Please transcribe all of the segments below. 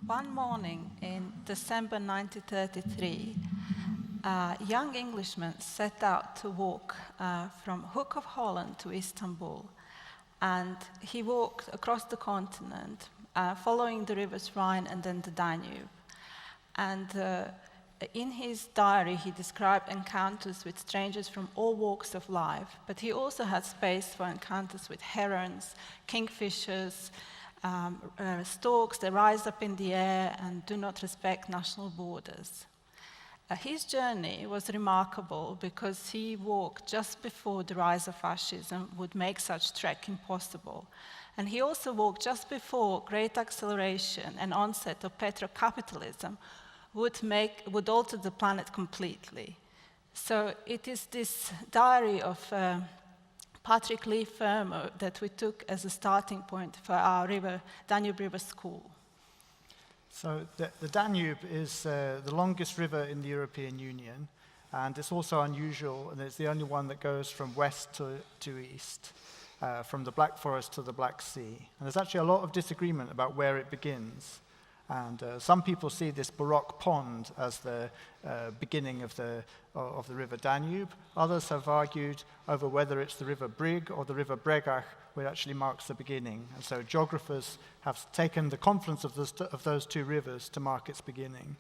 One morning in December 1933, a young Englishman set out to walk from Hook of Holland to Istanbul. And he walked across the continent, following the rivers Rhine and then the Danube. And in his diary, he described encounters with strangers from all walks of life, but he also had space for encounters with herons, kingfishers, storks that rise up in the air and do not respect national borders. His journey was remarkable because he walked just before the rise of fascism would make such trekking possible. And he also walked just before great acceleration and onset of petrocapitalism would alter the planet completely. So it is this diary of Patrick Lee Fermor that we took as a starting point for our Danube River School. So the Danube is the longest river in the European Union, and it's also unusual, and it's the only one that goes from west to east, from the Black Forest to the Black Sea. And there's actually a lot of disagreement about where it begins. And some people see this Baroque pond as the beginning of the river Danube. Others have argued over whether it's the river Brig or the river Bregach, which actually marks the beginning. And so geographers have taken the confluence of those two rivers to mark its beginning.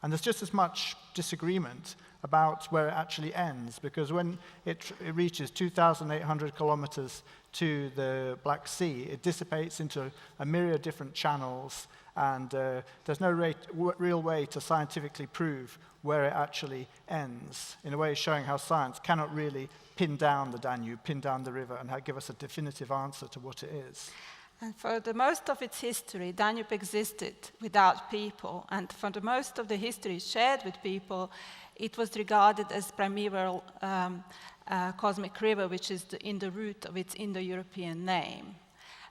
And there's just as much disagreement about where it actually ends, because when it reaches 2,800 kilometers to the Black Sea, it dissipates into a myriad of different channels, and there's no real way to scientifically prove where it actually ends, in a way showing how science cannot really pin down the Danube, pin down the river, and give us a definitive answer to what it is. And for the most of its history, Danube existed without people, and for the most of the history shared with people, it was regarded as primeval cosmic river, which is in the root of its Indo-European name.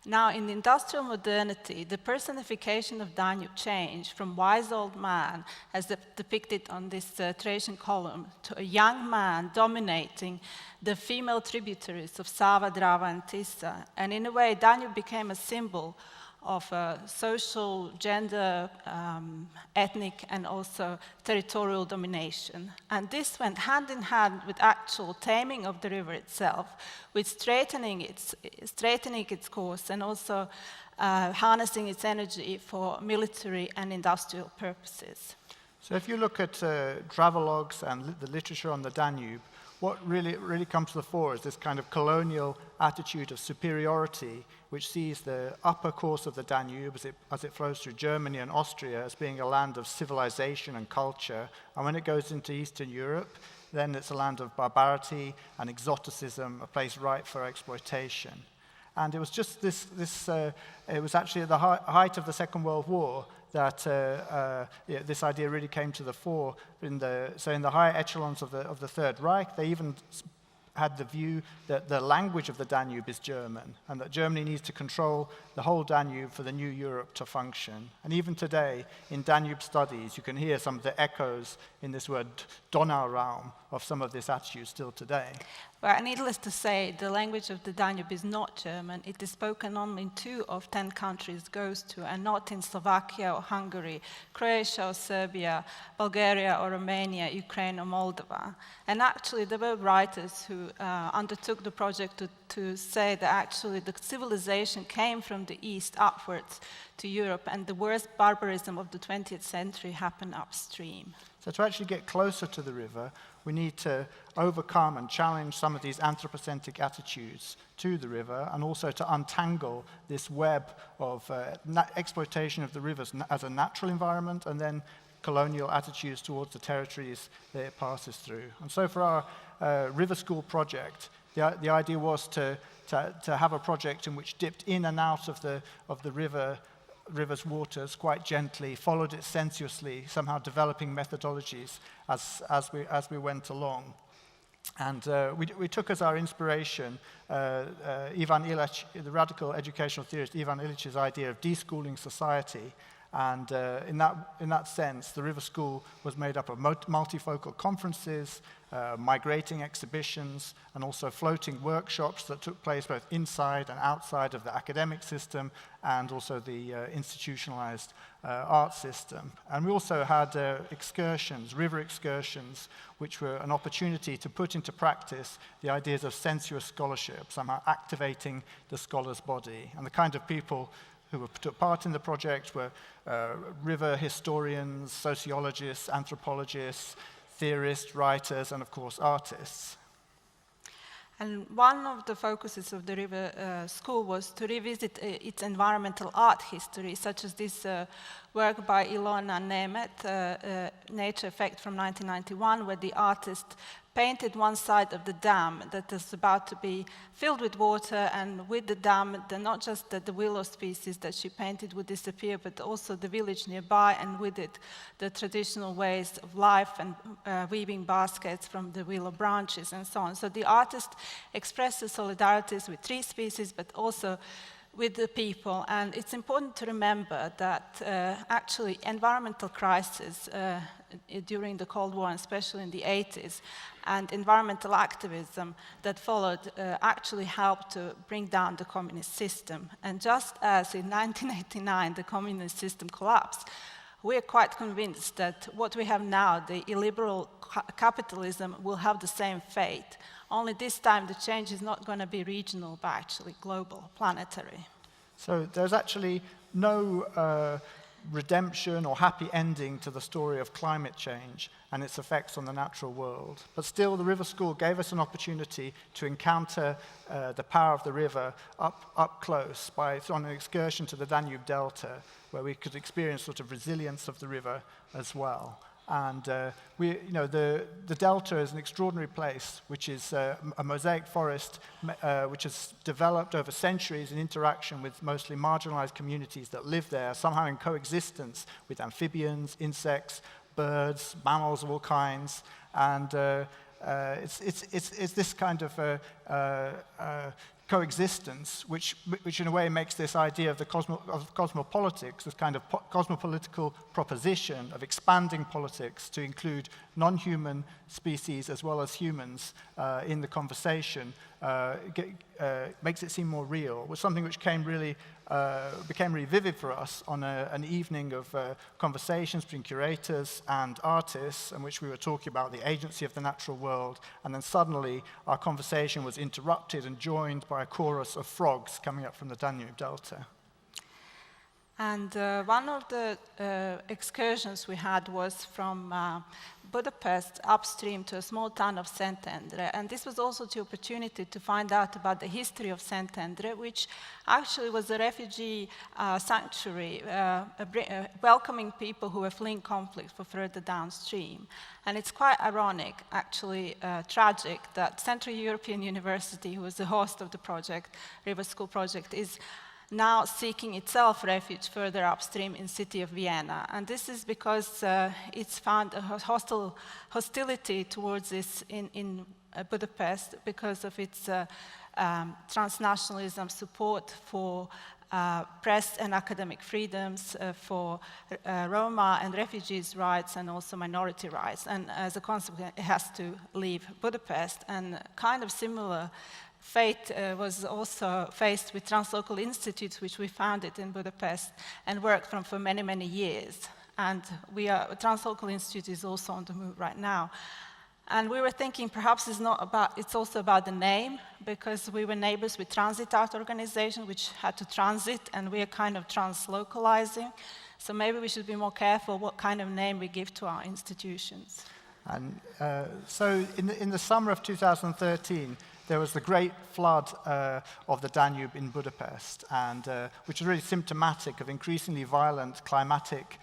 Now, in the industrial modernity, the personification of Danube changed from wise old man, as depicted on this Trajan column, to a young man dominating the female tributaries of Sava, Drava, and Tisa. And in a way, Danube became a symbol of social, gender, ethnic, and also territorial domination. And this went hand in hand with actual taming of the river itself, with straightening its course and also harnessing its energy for military and industrial purposes. So if you look at travelogues and the literature on the Danube, what really comes to the fore is this kind of colonial attitude of superiority, which sees the upper course of the Danube as it flows through Germany and Austria as being a land of civilization and culture. And when it goes into Eastern Europe, then it's a land of barbarity and exoticism, a place ripe for exploitation. And it was just it was actually at the height of the Second World War that this idea really came to the fore. So in the higher echelons of the Third Reich, they even had the view that the language of the Danube is German, and that Germany needs to control the whole Danube for the new Europe to function. And even today, in Danube studies, you can hear some of the echoes in this word Donauraum of some of this attitude still today. Well, needless to say, the language of the Danube is not German. It is spoken only in 2 of 10 countries it goes to, and not in Slovakia or Hungary, Croatia or Serbia, Bulgaria or Romania, Ukraine or Moldova. And actually, there were writers who undertook the project to say that actually the civilization came from the east upwards to Europe, and the worst barbarism of the 20th century happened upstream. So to actually get closer to the river, we need to overcome and challenge some of these anthropocentric attitudes to the river, and also to untangle this web of exploitation of the rivers as a natural environment, and then colonial attitudes towards the territories that it passes through. And so for our River School project, the idea was to have a project in which dipped in and out of the river's waters quite gently, followed it sensuously, somehow developing methodologies as we went along. And we took as our inspiration Ivan Illich, the radical educational theorist Ivan Illich's idea of deschooling society, And in that sense, the River School was made up of multifocal conferences, migrating exhibitions, and also floating workshops that took place both inside and outside of the academic system, and also the institutionalized art system. And we also had excursions, river excursions, which were an opportunity to put into practice the ideas of sensuous scholarship, somehow activating the scholar's body. And the kind of people who took part in the project were river historians, sociologists, anthropologists, theorists, writers, and of course artists. And one of the focuses of the River School was to revisit its environmental art history, such as this work by Ilona Nemeth, Nature Effect from 1991, where the artist painted one side of the dam that is about to be filled with water, and with the dam, not just the willow species that she painted would disappear, but also the village nearby, and with it, the traditional ways of life and weaving baskets from the willow branches and so on. So the artist expresses solidarities with tree species, but also with the people. And it's important to remember that actually environmental crisis during the Cold War, and especially in the 80s, and environmental activism that followed actually helped to bring down the communist system. And just as in 1989 the communist system collapsed, we are quite convinced that what we have now, the illiberal capitalism, will have the same fate. Only this time the change is not going to be regional, but actually global, planetary. So there's actually no redemption or happy ending to the story of climate change and its effects on the natural world. But still, the River School gave us an opportunity to encounter the power of the river up close on an excursion to the Danube Delta, where we could experience sort of resilience of the river as well. And the Delta is an extraordinary place, which is a mosaic forest which has developed over centuries in interaction with mostly marginalized communities that live there, somehow in coexistence with amphibians, insects, birds, mammals of all kinds. And it's this kind of coexistence, which in a way makes this idea of cosmopolitics, this kind of cosmopolitical proposition of expanding politics to include non-human species as well as humans in the conversation, makes it seem more real. Was something which became really vivid for us on an evening of conversations between curators and artists, in which we were talking about the agency of the natural world, and then suddenly our conversation was interrupted and joined by a chorus of frogs coming up from the Danube Delta. And one of the excursions we had was from Budapest upstream to a small town of Szentendre. And this was also the opportunity to find out about the history of Szentendre, which actually was a refugee sanctuary, welcoming people who were fleeing conflict for further downstream. And it's quite ironic, actually tragic, that Central European University, who was the host of the project, River School project, is now seeking itself refuge further upstream in the city of Vienna. And this is because it's found a hostility towards this in Budapest because of its transnationalism, support for press and academic freedoms, for Roma and refugees' rights, and also minority rights. And as a consequence, it has to leave Budapest. And kind of similar fate was also faced with translocal institutes, which we founded in Budapest and worked from for many, many years. And Translocal Institute is also on the move right now. And we were thinking perhaps it's also about the name, because we were neighbors with Transit Art Organization, which had to transit, and we are kind of translocalizing. So maybe we should be more careful what kind of name we give to our institutions. And so in the summer of 2013, there was the great flood of the Danube in Budapest, and which is really symptomatic of increasingly violent climatic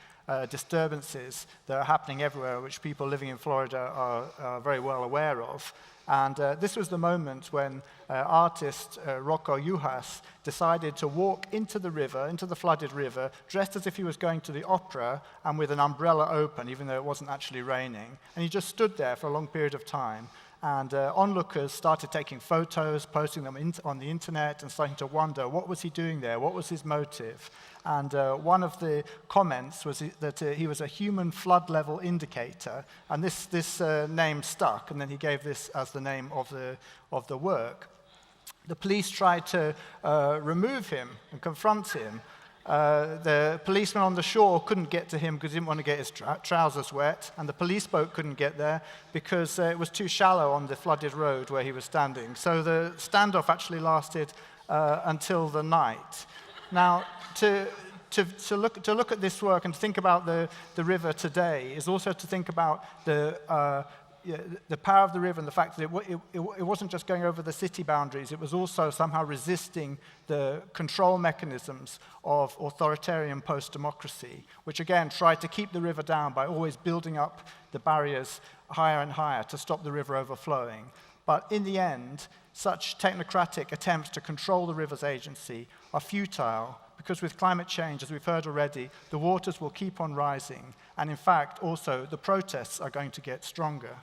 disturbances that are happening everywhere, which people living in Florida are very well aware of. And this was the moment when artist Rocco Juhas decided to walk into the river, into the flooded river, dressed as if he was going to the opera and with an umbrella open, even though it wasn't actually raining. And he just stood there for a long period of time. And onlookers started taking photos, posting them on the internet, and starting to wonder, what was he doing there? What was his motive? And one of the comments was that he was a human flood level indicator, and this name stuck, and then he gave this as the name of the work. The police tried to remove him and confront him. The policeman on the shore couldn't get to him because he didn't want to get his trousers wet, and the police boat couldn't get there because it was too shallow on the flooded road where he was standing. So the standoff actually lasted until the night. Now, to look at this work and to think about the river today is also to think about the power of the river and the fact that it wasn't just going over the city boundaries, it was also somehow resisting the control mechanisms of authoritarian post-democracy, which again tried to keep the river down by always building up the barriers higher and higher to stop the river overflowing. But in the end, such technocratic attempts to control the river's agency are futile, because with climate change, as we've heard already, the waters will keep on rising, and in fact, also, the protests are going to get stronger.